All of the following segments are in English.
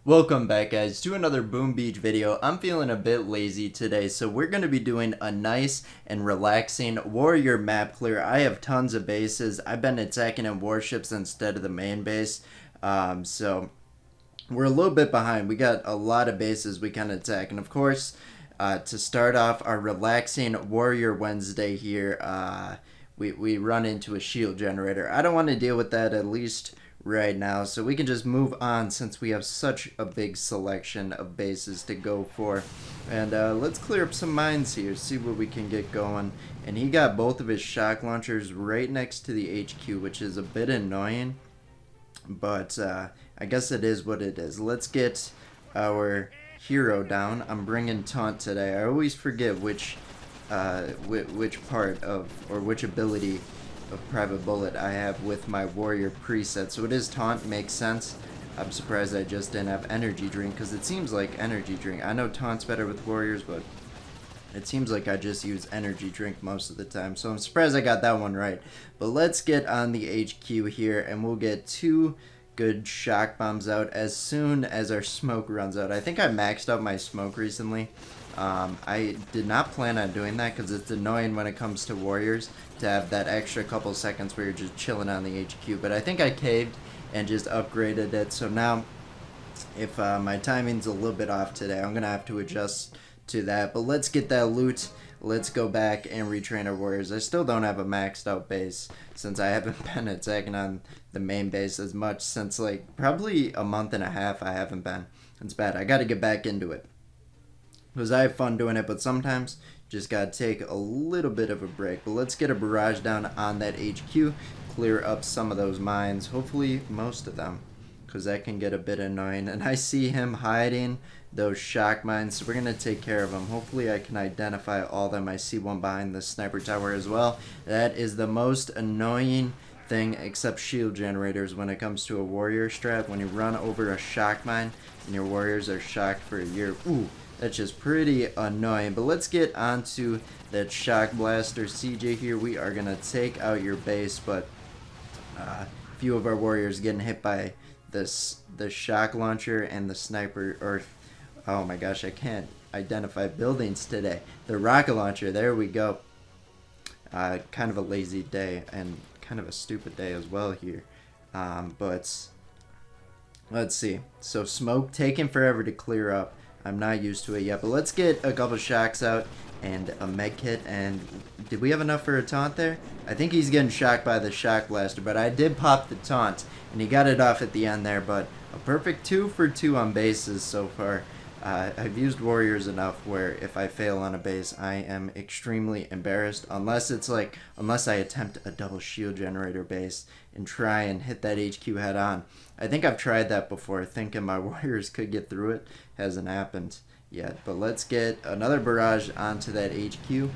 Welcome back, guys, to another Boom Beach video. I'm feeling a bit lazy today, so we're going to be doing a nice and relaxing warrior map clear. I have tons of bases. I've been attacking in warships instead of the main base, so we're a little bit behind. We got a lot of bases we can attack, and of course, to start off our relaxing warrior Wednesday here, we run into a shield generator. I don't want to deal with that, at least right now, so we can just move on since we have such a big selection of bases to go for. And let's clear up some mines here, see what we can get going. And he got both of his shock launchers right next to the HQ, which is a bit annoying, but I guess it is what it is. Let's get our hero down. I'm bringing taunt today. I always forget which part of, or which ability of Private Bullet I have with my warrior preset. So it is taunt, makes sense. I'm surprised I just didn't have energy drink, because it seems like energy drink, I know taunt's better with warriors, but it seems like I just use energy drink most of the time. So I'm surprised I got that one right. But let's get on the HQ here, and we'll get two good shock bombs out as soon as our smoke runs out. I think I maxed out my smoke recently. I did not plan on doing that because it's annoying when it comes to warriors to have that extra couple seconds where you're just chilling on the HQ. But I think I caved and just upgraded it. So now, if my timing's a little bit off today, I'm going to have to adjust to that. But let's get that loot. Let's go back and retrain our warriors. I still don't have a maxed out base since I haven't been attacking on the main base as much since like probably a month and a half. I haven't been. It's bad. I got to get back into it because I have fun doing it, but sometimes just got to take a little bit of a break. But let's get a barrage down on that HQ, clear up some of those mines, hopefully most of them, because that can get a bit annoying. And I see him hiding those shock mines, so we're going to take care of them. Hopefully I can identify all of them. I see one behind the sniper tower as well. That is the most annoying thing except shield generators when it comes to a warrior strat. When you run over a shock mine and your warriors are shocked for a year, ooh, that's just pretty annoying. But let's get onto that shock blaster. CJ here, we are going to take out your base, but a few of our warriors getting hit by the shock launcher and the sniper, or oh my gosh, I can't identify buildings today. The rocket launcher, there we go. Kind of a lazy day and kind of a stupid day as well here. But let's see. So smoke taking forever to clear up. I'm not used to it yet, but let's get a couple shocks out and a med kit. And did we have enough for a taunt there? I think he's getting shocked by the shock blaster, but I did pop the taunt and he got it off at the end there. But a perfect 2 for 2 on bases so far. I've used warriors enough where if I fail on a base, I am extremely embarrassed, unless I attempt a double shield generator base and try and hit that HQ head on. I think I've tried that before, thinking my warriors could get through it. Hasn't happened yet. But let's get another barrage onto that HQ,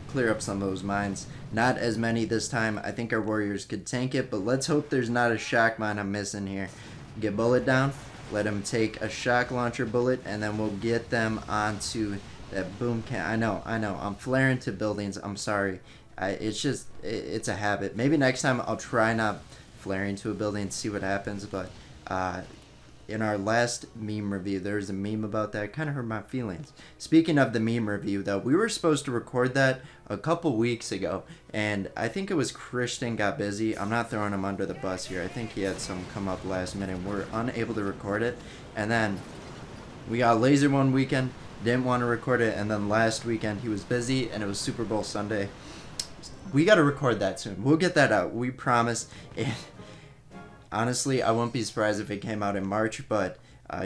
clear up some of those mines. Not as many this time. I think our warriors could tank it, but let's hope there's not a shock mine I'm missing here. Get bullet down. Let him take a shock launcher bullet, and then we'll get them onto that boom can. I know. I'm flaring to buildings. I'm sorry. It's a habit. Maybe next time I'll try not flaring to a building and see what happens. But in our last meme review, there was a meme about that. Kind of hurt my feelings. Speaking of the meme review, though, we were supposed to record that a couple weeks ago, and I think it was Christian got busy. I'm not throwing him under the bus here. I think he had some come up last minute. We're unable to record it, and then we got laser one weekend, didn't want to record it, and then last weekend he was busy, and it was Super Bowl Sunday. We got to record that soon. We'll get that out. We promise. Honestly, I wouldn't be surprised if it came out in March, but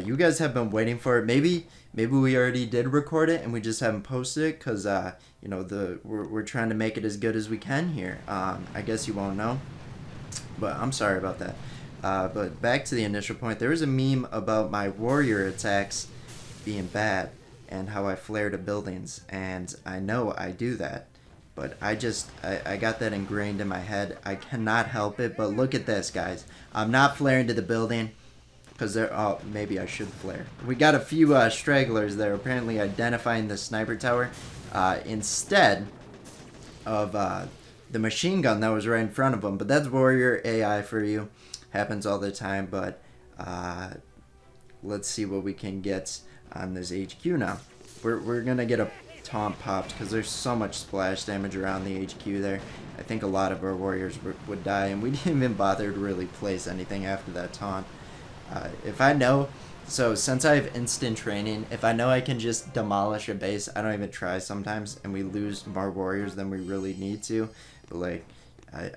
you guys have been waiting for it. Maybe we already did record it and we just haven't posted it because we're trying to make it as good as we can here. I guess you won't know, but I'm sorry about that. But back to the initial point, there was a meme about my warrior attacks being bad and how I flare to buildings, and I know I do that. But I got that ingrained in my head. I cannot help it. But look at this, guys. I'm not flaring to the building because oh, maybe I should flare. We got a few stragglers there apparently identifying the sniper tower instead of the machine gun that was right in front of them. But that's warrior AI for you. Happens all the time. But let's see what we can get on this HQ now. We're gonna get a taunt popped because there's so much splash damage around the HQ there. I think a lot of our warriors would die, and we didn't even bother to really place anything after that taunt. If I know, so since I have instant training, if I know I can just demolish a base, I don't even try sometimes, and we lose more warriors than we really need to. But like,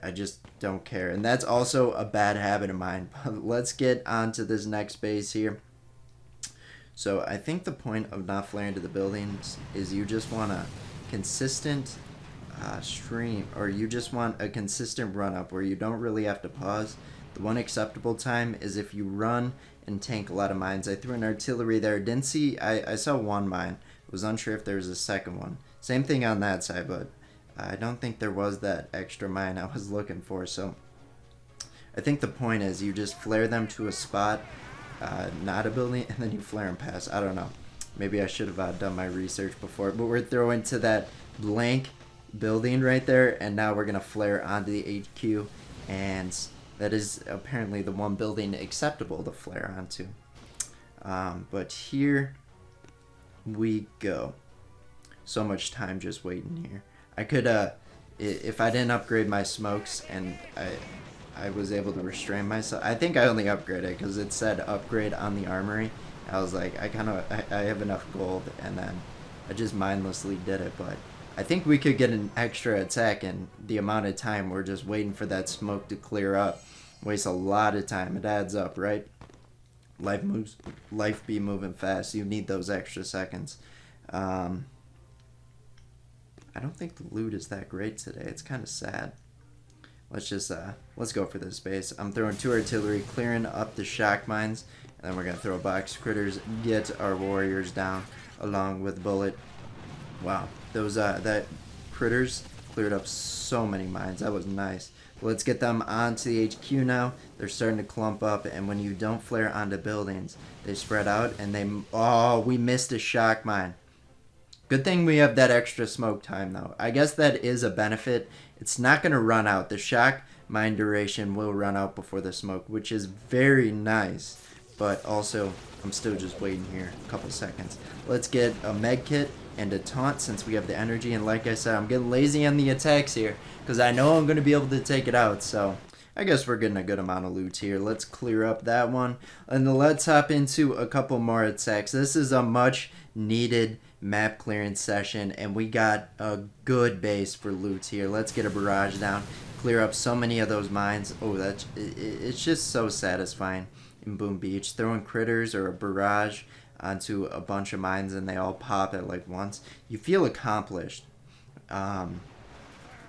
I just don't care, and that's also a bad habit of mine. But let's get on to this next base here. So I think the point of not flaring to the buildings is you just want a consistent stream, or you just want a consistent run up where you don't really have to pause. The one acceptable time is if you run and tank a lot of mines. I threw an artillery there. Didn't see, I saw one mine. Was unsure if there was a second one. Same thing on that side, but I don't think there was that extra mine I was looking for. So I think the point is you just flare them to a spot, not a building, and then you flare them past. I don't know. Maybe I should have done my research before, but we're throwing to that blank building right there, and now we're gonna flare onto the HQ, and that is apparently the one building acceptable to flare onto. But here we go. So much time just waiting here. I could, if I didn't upgrade my smokes and I was able to restrain myself. I think I only upgraded because it said upgrade on the armory. I was like, I have enough gold, and then I just mindlessly did it. But I think we could get an extra attack in the amount of time we're just waiting for that smoke to clear up. Waste a lot of time. It adds up, right? Life be moving fast. You need those extra seconds. I don't think the loot is that great today. It's kind of sad. Let's go for this base. I'm throwing 2 artillery, clearing up the shock mines, and then we're gonna throw box critters, get our warriors down along with bullet. Wow, those that critters cleared up so many mines. That was nice. Let's get them onto the HQ now. They're starting to clump up, and when you don't flare onto buildings, they spread out, and we missed a shock mine. Good thing we have that extra smoke time, though. I guess that is a benefit. It's not going to run out. The shock mine duration will run out before the smoke, which is very nice. But also, I'm still just waiting here a couple seconds. Let's get a med kit and a taunt since we have the energy. And like I said, I'm getting lazy on the attacks here because I know I'm going to be able to take it out. So I guess we're getting a good amount of loot here. Let's clear up that one. And then let's hop into a couple more attacks. This is a much needed map clearance session, and we got a good base for loot here. Let's get a barrage down, clear up so many of those mines. Oh, it's just so satisfying in Boom Beach, throwing critters or a barrage onto a bunch of mines and they all pop at like once. You feel accomplished, but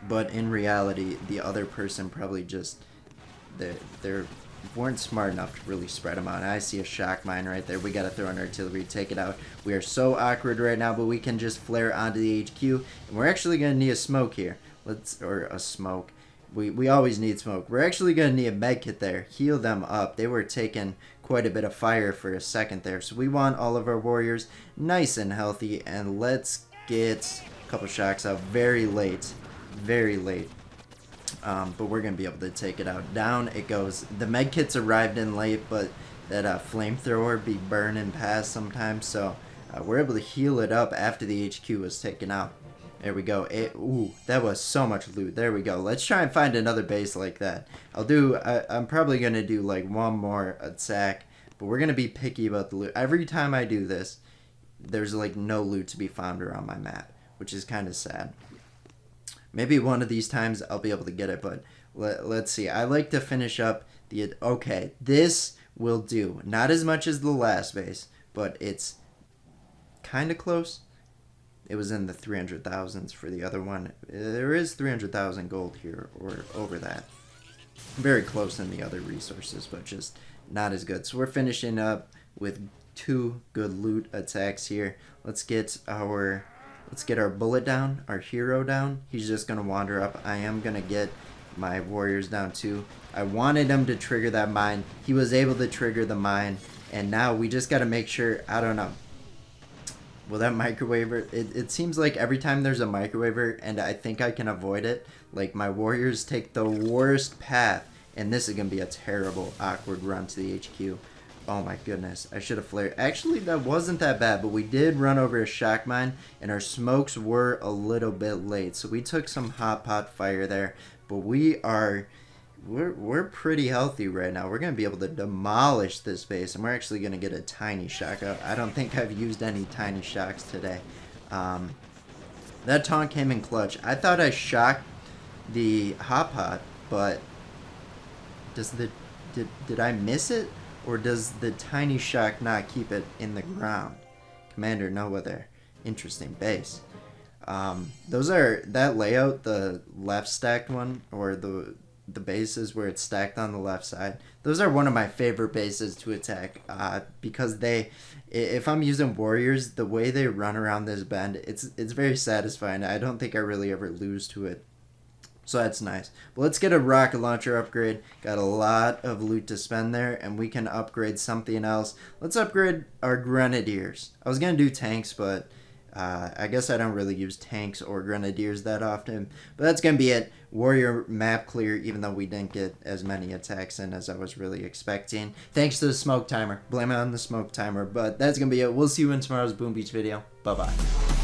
in reality the other person probably just they're weren't smart enough to really spread them out. I see a shock mine right there. We got to throw an artillery, take it out. We are so awkward right now, but we can just flare onto the HQ. And we're actually going to need a smoke here. Or a smoke. We always need smoke. We're actually going to need a medkit there. Heal them up. They were taking quite a bit of fire for a second there. So we want all of our warriors nice and healthy. And let's get a couple shocks out very late. Very late. But we're going to be able to take it out. Down it goes. The medkits arrived in late, but that flamethrower be burning past sometimes. So we're able to heal it up after the HQ was taken out. There we go. Ooh, that was so much loot. There we go. Let's try and find another base like that. I'm probably going to do like one more attack, but we're going to be picky about the loot. Every time I do this, there's like no loot to be found around my map, which is kind of sad. Maybe one of these times I'll be able to get it, but let's see. I like to finish up the... Okay, this will do. Not as much as the last base, but it's kind of close. It was in the 300,000s for the other one. There is 300,000 gold here, or over that. Very close in the other resources, but just not as good. So we're finishing up with 2 good loot attacks here. Let's get our bullet down, our hero down. He's just going to wander up. I am going to get my warriors down too. I wanted him to trigger that mine. He was able to trigger the mine. And now we just got to make sure, I don't know. Will that microwaver, it seems like every time there's a microwaver and I think I can avoid it, like my warriors take the worst path. And this is going to be a terrible, awkward run to the HQ. Oh my goodness, I should have flared. Actually, that wasn't that bad, but we did run over a shock mine, and our smokes were a little bit late. So we took some hot pot fire there, but we're pretty healthy right now. We're going to be able to demolish this base, and we're actually going to get a tiny shock out. I don't think I've used any tiny shocks today. That taunt came in clutch. I thought I shocked the hot pot, but did I miss it? Or does the tiny shock not keep it in the ground? Commander Noah there. Interesting base. Those are, that layout, the left stacked one, or the bases where it's stacked on the left side, those are one of my favorite bases to attack, because if I'm using warriors, the way they run around this bend, it's very satisfying. I don't think I really ever lose to it. So that's nice. But let's get a rocket launcher upgrade. Got a lot of loot to spend there, and we can upgrade something else. Let's upgrade our grenadiers. I was going to do tanks, but I guess I don't really use tanks or grenadiers that often. But that's going to be it. Warrior map clear, even though we didn't get as many attacks in as I was really expecting. Thanks to the smoke timer. Blame it on the smoke timer. But that's going to be it. We'll see you in tomorrow's Boom Beach video. Bye-bye.